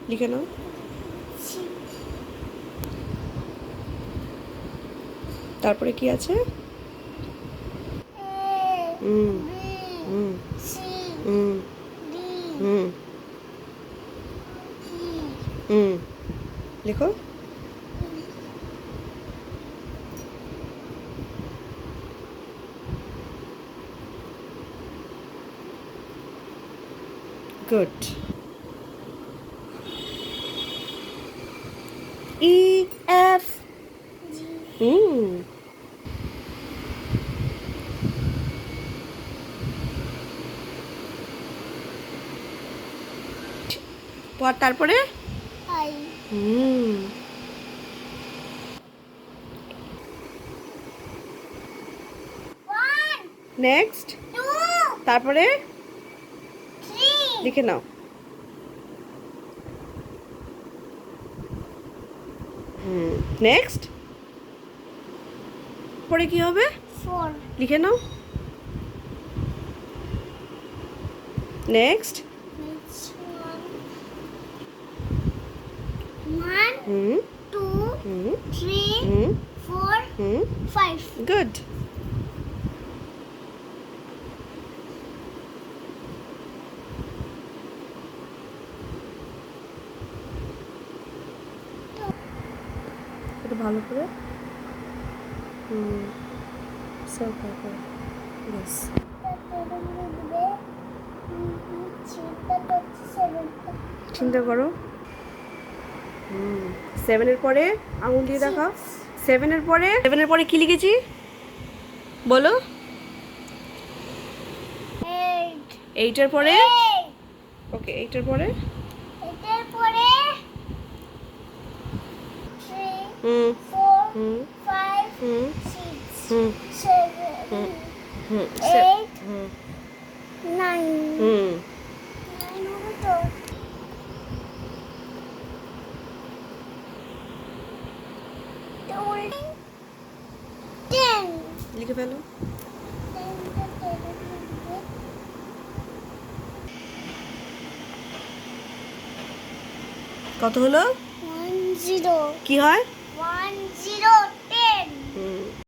লিখে নাও। তারপরে কি আছে? হুম হুম হুম হুম হুম লেখো। গুড। E F. হুম পর তারপরে হুম নেক্সট তারপরে লিখে নাও। হুম নেক্সট পরে কি হবে? লিখে নাও। নেক্সট হুম হুম হুম হুম গুড। এটা ভালো করে হুম সার্কেল করে ইয়েস। চিন্তা করো। হুম 7-এর পরে আঙুল দিয়ে দেখাও। 7-এর পরে কি লিখেছি বলো? 8-এর পরে ওকে 8-এর পরে হুম হুম হুম হুম হুম হুম হুম হুম লিখে ফেলো। কত হলো? 1 0 কি হয়?